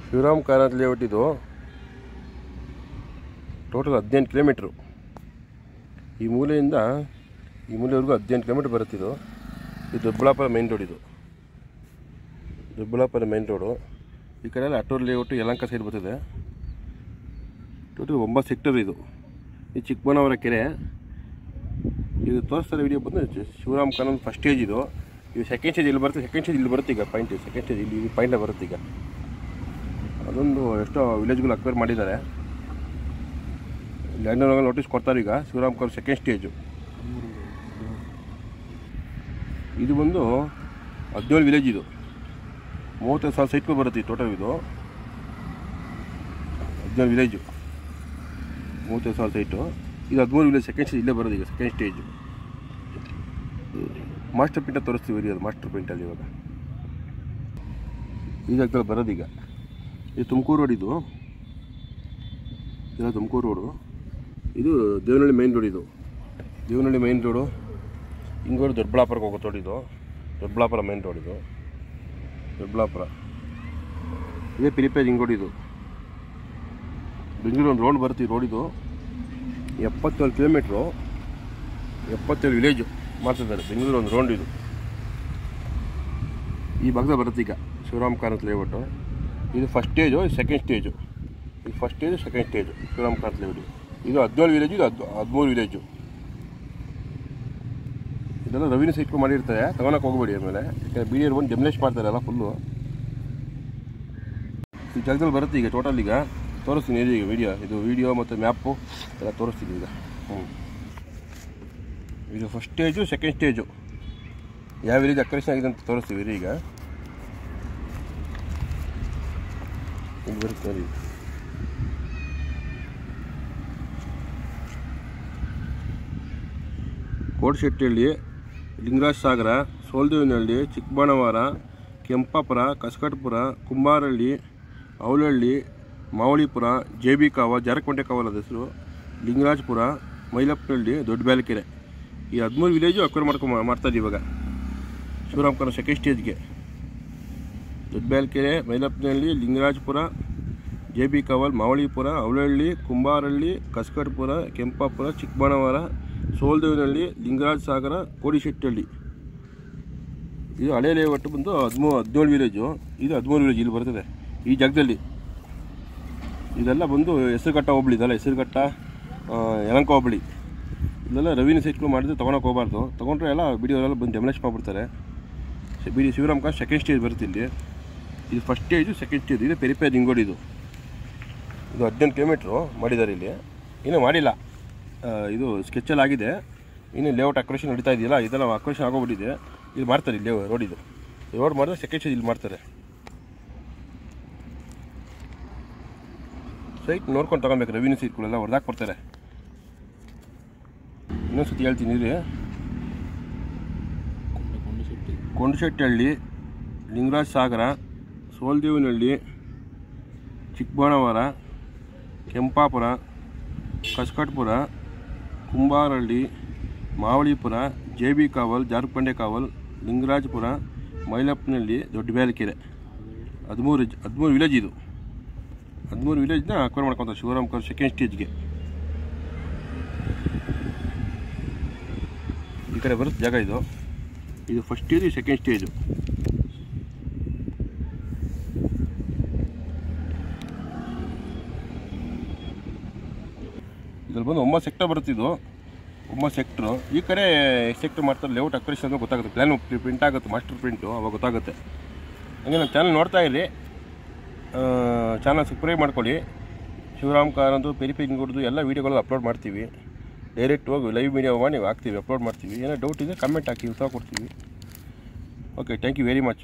Shivaram Karanth layout ಇದು total 18 kilometre. ಈ ಮೂಲೆಯಿಂದ ಈ ಮೂಲೆವರೆಗೂ 18 ಕಿಲೋಮೀಟ್ರ್ ಬರುತ್ತಿದ್ದು. ಇದು ದೊಡ್ಡಬಳ್ಳಾಪುರ ಮೇನ್ ರೋಡ್. ಇದು ದೊಡ್ಡಬಳ್ಳಾಪುರ ಮೇನ್ ರೋಡು. ಈ ಕಡೆ ಎಲ್ಲ ಅಟ್ಟೂರು ಲೇಔಟು ಯಲಹಂಕ ಸೈಡ್ ಬರ್ತದೆ. ಟೋಟಲ್ 9 ಸೆಕ್ಟರ್ ಇದು. ಈ ಚಿಕ್ಕಬಣ್ಣವರ ಕೆರೆ ಇದು ತೋರಿಸ್ತಾರೆ ವಿಡಿಯೋ ಬಂದು ಶಿವರಾಮ್ ಕಾರಂತ್ ಫಸ್ಟ್ ಸ್ಟೇಜ್ ಇದು. ಇದು ಸೆಕೆಂಡ್ ಸ್ಟೇಜ್ ಇಲ್ಲಿ ಬರುತ್ತೆ. ಸೆಕೆಂಡ್ ಸ್ಟೇಜ್ ಇಲ್ಲಿ ಬರುತ್ತೆ ಈಗ ಪಾಯಿಂಟ್. ಸೆಕೆಂಡ್ ಸ್ಟೇಜ್ ಇಲ್ಲಿ ಪಾಯಿಂಟ್ ಬರುತ್ತೆ ಈಗ. ಅದೊಂದು ಎಷ್ಟೋ ವಿಲೇಜ್ಗಳು ಅಕ್ವೈರ್ ಮಾಡಿದ್ದಾರೆ. ಲ್ಯಾಂಡ್ ನೋಟಿಸ್ ಕೊಡ್ತಾರೆ ಈಗ. ಶಿವರಾಮ್ ಕಾರಂತ್ ಸೆಕೆಂಡ್ ಸ್ಟೇಜು ಇದು ಬಂದು 17 ವಿಲೇಜ್. ಇದು 35,000 ಸೈಟ್ಗಳು ಬರುತ್ತೆ ಟೋಟಲ್. ಇದು 17 ವಿಲೇಜು 35,000 ಸೈಟು. ಇದು 13 ವಿಲೇಜ್. ಸೆಕೆಂಡ್ ಸ್ಟೇಜ್ ಇಲ್ಲೇ ಬರೋದು ಈಗ. ಸೆಕೆಂಡ್ ಸ್ಟೇಜು ಮಾಸ್ಟರ್ ಪ್ರಿಂಟ ತೋರಿಸ್ತೀವಿ. ಅದು ಮಾಸ್ಟರ್ ಪ್ರಿಂಟಲ್ಲಿ ಇವಾಗ ಈ ಜಾಗದಲ್ಲಿ ಬರೋದೀಗ. ಇದು ತುಮಕೂರು ರೋಡ್. ಇದು ಇಲ್ಲ ತುಮಕೂರು ರೋಡು. ಇದು ದೇವನಹಳ್ಳಿ ಮೈನ್ ರೋಡ್. ಇದು ದೇವನಹಳ್ಳಿ ಮೈನ್ ರೋಡು. ಹಿಂಗೋಡಿ ದೊಡ್ಡಬಳ್ಳಾಪುರಕ್ಕೆ ಹೋಗೋ ರೋಡ್. ಇದು ದೊಡ್ಡಬಳ್ಳಾಪುರ ಮೈನ್ ರೋಡ್. ಇದು ದೊಡ್ಡಬಳ್ಳಾಪುರ. ಇದೇ ಪಿರಿಪೇಜ್ ಹಿಂಗೋಡಿ. ಇದು ಬೆಂಗಳೂರು ಒಂದು ರೋಡ್ ಬರುತ್ತೆ. ಈ ರೋಡ್ ಇದು 77 ಕಿಲೋಮೀಟ್ರು 77 ವಿಲೇಜು ಮಾಡ್ತಿದ್ದಾರೆ. ಬೆಂಗಳೂರು ಒಂದು ರೋಡ್ ಇದು. ಈ ಭಾಗದಲ್ಲಿ ಬರುತ್ತೆ ಈಗ ಶಿವರಾಮ್ ಕಾರಂತ್ ಲೇಔಟು. ಇದು ಫಸ್ಟ್ ಸ್ಟೇಜು, ಇದು ಸೆಕೆಂಡ್ ಸ್ಟೇಜು. ಇದು first stage, second stage Shivaram Karanth layout. ಇದು 17 ವಿಲೇಜು, ಇದು 13 ವಿಲೇಜು. ಇದೆಲ್ಲ ರೆವಿನ್ಯೂ ಸೈಟ್ಗಳು ಮಾಡಿರ್ತಾರೆ, ತಗೊಳಕ್ಕೆ ಹೋಗ್ಬೇಡಿ. ಆಮೇಲೆ ಯಾಕಂದರೆ BDR ಬಂದು ಡೆಮೊಲಿಷ್ ಮಾಡ್ತಾರೆ ಎಲ್ಲ ಫುಲ್ಲು. ಈ ಜಾಗದಲ್ಲಿ ಬರುತ್ತೆ ಈಗ ಟೋಟಲ್. ಈಗ ತೋರಿಸ್ತೀನಿ ಈಗ ವಿಡಿಯೋ ಮತ್ತು ಮ್ಯಾಪು ಎಲ್ಲ ತೋರಿಸ್ತೀನಿ ಈಗ. ಇದು ಫಸ್ಟ್ ಸ್ಟೇಜು, ಸೆಕೆಂಡ್ ಸ್ಟೇಜು ಯಾವ ವಿಲೇಜ್ ಅಕ್ರೇಷನ್ ಆಗಿದೆ ಅಂತ ತೋರಿಸ್ತೀವಿ ಈಗ. ಇಲ್ಲಿ ಬರುತ್ತೆ ರೀ. ಕೋಟಶೆಟ್ಟಿಹಳ್ಳಿ, ಲಿಂಗರಾಜ ಸಾಗರ, ಸೋಲ್ದೇವನಹಳ್ಳಿ, ಚಿಕ್ಕಬಾಣವಾರ, ಕೆಂಪಾಪುರ, ಕಸಕಟ್ಟಪುರ, ಕುಂಬಾರಹಳ್ಳಿ, ಅವಲಹಳ್ಳಿ, ಮಾವಳಿಪುರ, JB ಕಾವಲ್, ಜಾರಕೊಂಡೆ ಕಾವಲ್ ಅದ ಹೆಸರು, ಲಿಂಗರಾಜಪುರ, ಮೈಲಪ್ಪನಹಳ್ಳಿ, ದೊಡ್ಡ ಬ್ಯಾಲಕೆರೆ. ಈ 13 ವಿಲೇಜು ಅಕ್ವೈರ್ ಮಾಡ್ತಾಯಿದ್ದೀವಿ ಇವಾಗ ಶಿವರಾಮ್ ಕಾರಂತ್ ಸೆಕೆಂಡ್ ಸ್ಟೇಜ್ಗೆ. ದೊಡ್ಡ ಬ್ಯಾಲಕೆರೆ, ಮೈಲಪ್ಪನಹಳ್ಳಿ, ಲಿಂಗರಾಜಪುರ, JB ಕಾವಲ್, ಮಾವಳಿಪುರ, ಅವಲಹಳ್ಳಿ, ಕುಂಬಾರಹಳ್ಳಿ, ಕಸಕಟ್ಟಪುರ, ಕೆಂಪಾಪುರ, ಚಿಕ್ಕಬಾಣವಾರ, ಸೋಲ್ದೇವನಹಳ್ಳಿ, ಲಿಂಗರಾಜ ಸಾಗರ, ಕೋಡಿಶೆಟ್ಟಿಹಳ್ಳಿ. ಇದು ಹಳೆ ಲೇಔಟ್ ಬಂದು 17 ವಿಲೇಜು. ಇದು 13 ವಿಲೇಜ್ ಇಲ್ಲಿ ಬರ್ತದೆ ಈ ಜಾಗದಲ್ಲಿ. ಇದೆಲ್ಲ ಬಂದು ಹೆಸರುಘಟ್ಟ ಹೋಬಳಿ. ಇದೆಲ್ಲ ಹೆಸರುಘಟ್ಟ, ಯಲಹಂಕ ಹೋಬಳಿ. ಇದೆಲ್ಲ ರೆವಿನ್ಯೂ ಸೈಟ್ಗಳು ಮಾಡಿದ್ರೆ ತೊಗೊಳಕ್ಕೆ ಹೋಗಬಾರ್ದು. ತೊಗೊಂಡ್ರೆ ಎಲ್ಲ BDR ಬಂದು ಡೆಮೊಲಿಷ್ ಮಾಡಿಬಿಡ್ತಾರೆ. ಶಿವರಾಮ್ ಕಾರಂತ್ ಸೆಕೆಂಡ್ ಸ್ಟೇಜ್ ಬರುತ್ತೆ ಇಲ್ಲಿ. ಇದು ಫಸ್ಟ್ ಸ್ಟೇಜು, ಸೆಕೆಂಡ್ ಸ್ಟೇಜ್. ಇದು ಪಿರಿಪೇಜ್ ಹಿಂಗೋಡಿ. ಇದು 18 ಕಿಲೋಮೀಟ್ರು ಮಾಡಿದ್ದಾರೆ ಇಲ್ಲಿ. ಇನ್ನೂ ಮಾಡಿಲ್ಲ. ಇದು ಸ್ಕೆಚಲ್ಲಿ ಆಗಿದೆ. ಇನ್ನು ಲೇಔಟ್ ಅಕ್ವೇಷನ್ ನಡೀತಾ ಇದೆಯಲ್ಲ, ಇದೆಲ್ಲ ಅಕ್ವೇಷನ್ ಆಗೋಗ್ಬಿಟ್ಟಿದೆ. ಇಲ್ಲಿ ಮಾಡ್ತಾರೆ ಇಲ್ಲಿ ರೋಡ್. ಇದು ರೋಡ್ ಮಾಡಿದ್ರೆ ಸೆಕೆಂಡ್ ಸ್ಟೇಜ್ ಇಲ್ಲಿ ಮಾಡ್ತಾರೆ. ಸೈಟ್ ನೋಡ್ಕೊಂಡು ತೊಗೊಬೇಕು. ರೆವಿನ್ಯೂ ಸೈಟ್ಗಳೆಲ್ಲ ಹೊಡೆದಾಕ್ ಕೊಡ್ತಾರೆ. ಇನ್ನೊಂದು ಸತಿ ಹೇಳ್ತೀನಿ ರೀ. ಕೊಂಡಶೆಟ್ಟಿಹಳ್ಳಿ, ಲಿಂಗರಾಜ ಸಾಗರ, ಸೋಲ್ದೇವನಹಳ್ಳಿ, ಚಿಕ್ಕಬಾಣವಾರ, ಕೆಂಪಾಪುರ, ಕಸಕಟ್ಟಪುರ, ಕುಂಬಾರಹಳ್ಳಿ, ಮಾವಳಿಪುರ, JB ಕಾವಲ್, ಜಾರಕೊಂಡೆ ಕಾವಲ್, ಲಿಂಗರಾಜಪುರ, ಮೈಲಪ್ಪನಹಳ್ಳಿ, ದೊಡ್ಡ ಬ್ಯಾಲಕೆರೆ. 13 ವಿಲೇಜ್. ಇದು 13 ವಿಲೇಜ್ನ ಅಕ್ವೈರ್ ಮಾಡ್ಕೊತಾರೆ ಶಿವರಾಮ್ ಕಾರಂತ್ ಸೆಕೆಂಡ್ ಸ್ಟೇಜ್ಗೆ. ಈ ಕಡೆ ಬರುತ್ತೆ ಜಾಗ. ಇದು ಫಸ್ಟ್ ಸ್ಟೇಜು, ಸೆಕೆಂಡ್ ಸ್ಟೇಜು. ಇದ್ರಲ್ಲಿ ಬಂದು 9 ಸೆಕ್ಟರ್ ಬರುತ್ತೆ. ಇದು 9 ಸೆಕ್ಟ್ರು. ಈ ಕಡೆ ಸೆಕ್ಟರ್ ಮಾಡ್ತಾರೆ. ಲೇಔಟ್ ಅಕ್ವೇಷನ್ ಅಂದರೆ ಗೊತ್ತಾಗುತ್ತೆ. ಪ್ಲ್ಯಾನ್ ಪ್ರಿಂಟ್ ಆಗುತ್ತೆ, ಮಾಸ್ಟರ್ ಪ್ರಿಂಟು, ಅವಾಗ ಗೊತ್ತಾಗುತ್ತೆ. ಹಂಗೆ ನಮ್ಮ ಚಾನಲ್ ನೋಡ್ತಾ ಇರಿ. ಚಾನಲ್ ಸಬ್ಸ್ಕ್ರೈಬ್ ಮಾಡ್ಕೊಳ್ಳಿ. ಶಿವರಾಮ್ ಕಾರಂತ್ ಪಿರಿಪೇಜ್ ಹಿಂಗೋಡಿದು ಎಲ್ಲ ವೀಡಿಯೋಗಳು ಅಪ್ಲೋಡ್ ಮಾಡ್ತೀವಿ. ಡೈರೆಕ್ಟ್ ಹೋಗಿ ಲೈವ್ ವೀಡಿಯೋ ಮಾಡಿ ಹಾಕ್ತೀವಿ, ಅಪ್ಲೋಡ್ ಮಾಡ್ತೀವಿ. ಏನೋ ಡೌಟ್ ಇದೆ ಕಮೆಂಟ್ ಹಾಕಿ, ಉತ್ತರ ಕೊಡ್ತೀವಿ. Okay, thank you very much.